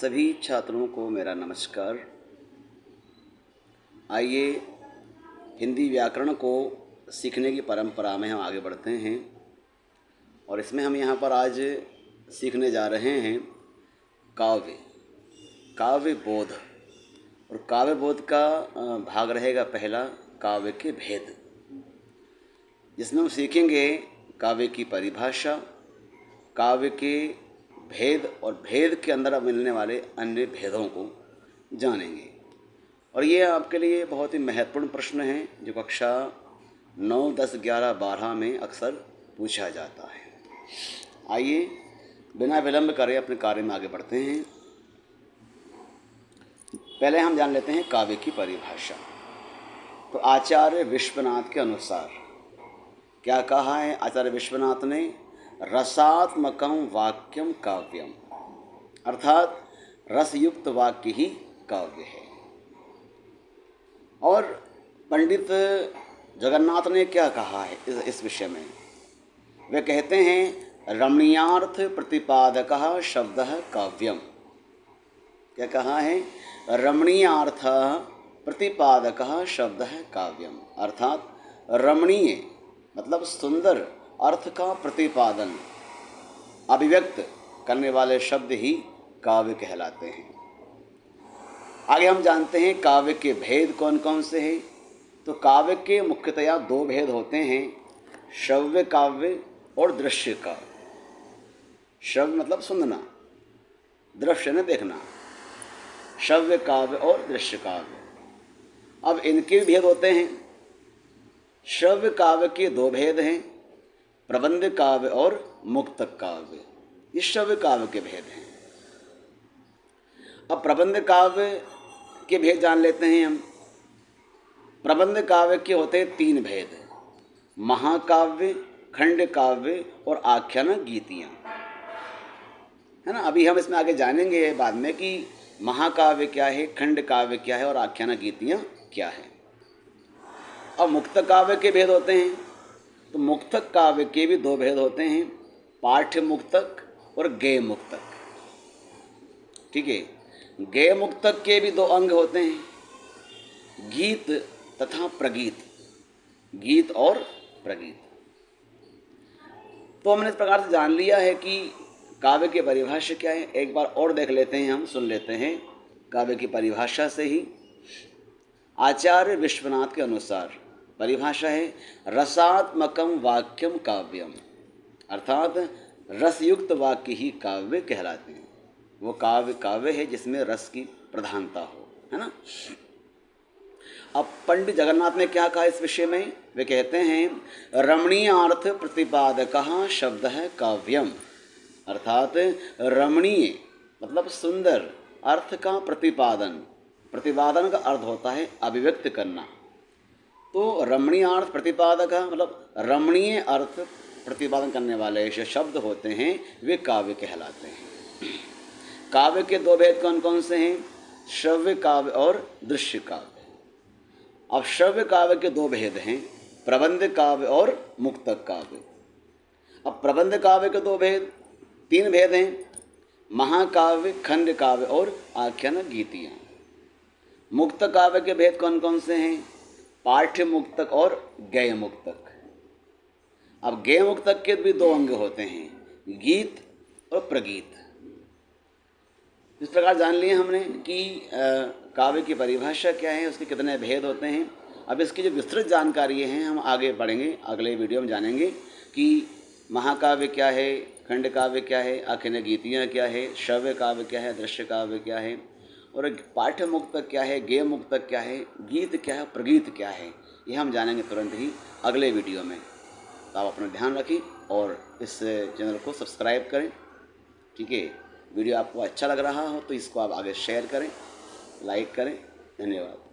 सभी छात्रों को मेरा नमस्कार। आइए हिंदी व्याकरण को सीखने की परंपरा में हम आगे बढ़ते हैं और इसमें हम यहाँ पर आज सीखने जा रहे हैं काव्य बोध। और काव्य बोध का भाग रहेगा पहला काव्य के भेद, जिसमें हम सीखेंगे काव्य की परिभाषा, काव्य के भेद और भेद के अंदर मिलने वाले अन्य भेदों को जानेंगे। और ये आपके लिए बहुत ही महत्वपूर्ण प्रश्न है जो कक्षा 9, 10, 11, 12 में अक्सर पूछा जाता है। आइए बिना विलंब करे अपने कार्य में आगे बढ़ते हैं। पहले हम जान लेते हैं काव्य की परिभाषा। तो आचार्य विश्वनाथ के अनुसार क्या कहा है आचार्य विश्वनाथ ने? रसात्मकम वाक्यम काव्यम, अर्थात रसयुक्त वाक्य ही काव्य है। और पंडित जगन्नाथ ने क्या कहा है इस विषय में? वे कहते हैं रमणीयार्थ प्रतिपादकः शब्दः काव्यम। क्या कहा है? रमणीयार्थ प्रतिपादकः शब्दः काव्यम, अर्थात रमणीय मतलब सुंदर अर्थ का प्रतिपादन, अभिव्यक्त करने वाले शब्द ही काव्य कहलाते हैं। आगे हम जानते हैं काव्य के भेद कौन कौन से हैं। तो काव्य के मुख्यतया 2 भेद होते हैं, श्रव्य काव्य और दृश्य काव्य। श्रव्य मतलब सुनना, दृश्य न देखना, श्रव्य काव्य और दृश्य काव्य। अब इनके भी भेद होते हैं। श्रव्य काव्य के 2 भेद हैं, प्रबंध काव्य और मुक्तक काव्य। ये श्रव्य काव्य के भेद हैं। अब प्रबंध काव्य के भेद जान लेते हैं हम। प्रबंध काव्य के होते हैं 3 भेद, महाकाव्य, खंड काव्य और आख्यान गीतियाँ, है ना। अभी हम इसमें आगे जानेंगे बाद में कि महाकाव्य क्या है, खंड काव्य क्या है और आख्यान गीतियाँ क्या है। अब मुक्तक काव्य के भेद होते हैं। तो मुक्तक काव्य के भी 2 भेद होते हैं, पाठ्य मुक्तक और गेय मुक्तक। ठीक है। गेय मुक्तक के भी 2 अंग होते हैं, गीत तथा प्रगीत, गीत और प्रगीत। तो हमने इस प्रकार से जान लिया है कि काव्य की परिभाषा क्या है। एक बार और देख लेते हैं, हम सुन लेते हैं काव्य की परिभाषा से ही। आचार्य विश्वनाथ के अनुसार परिभाषा है रसात्मकम वाक्यम काव्यम, अर्थात रसयुक्त वाक्य ही काव्य कहलाते हैं। वो काव्य है जिसमें रस की प्रधानता हो, है ना। अब पंडित जगन्नाथ ने क्या कहा इस विषय में? वे कहते हैं रमणीयार्थ प्रतिपादकः शब्दः काव्यम, अर्थात रमणीय मतलब सुंदर अर्थ का प्रतिपादन का अर्थ होता है अभिव्यक्त करना। तो रमणीय अर्थ प्रतिपादक मतलब रमणीय अर्थ प्रतिपादन करने वाले जो शब्द होते हैं वे काव्य कहलाते हैं। काव्य के 2 भेद कौन कौन से हैं? श्रव्य काव्य और दृश्य काव्य। अब श्रव्य काव्य के 2 भेद हैं, प्रबंध काव्य और मुक्तक काव्य। अब प्रबंध काव्य के 3 भेद हैं, महाकाव्य, खंड काव्य और आख्यान गीतियाँ। मुक्त काव्य के भेद कौन कौन से हैं? पाठ्य मुक्तक और गेय मुक्तक। अब गेय मुक्तक के भी 2 अंग होते हैं, गीत और प्रगीत। इस प्रकार जान लिए हमने कि काव्य की परिभाषा क्या है, उसके कितने भेद होते हैं। अब इसकी जो विस्तृत जानकारी है हम आगे बढ़ेंगे, अगले वीडियो में जानेंगे कि महाकाव्य क्या है, खंड काव्य क्या है, आख्यान गीतियाँ क्या है, श्रव्य काव्य क्या है, दृश्य काव्य क्या है, और पाठ्य मुक्तक क्या है, गेय मुक्तक क्या है, गीत क्या है, प्रगीत क्या है। ये हम जानेंगे तुरंत ही अगले वीडियो में। तो आप अपना ध्यान रखें और इस चैनल को सब्सक्राइब करें। ठीक है। वीडियो आपको अच्छा लग रहा हो तो इसको आप आगे शेयर करें, लाइक करें। धन्यवाद।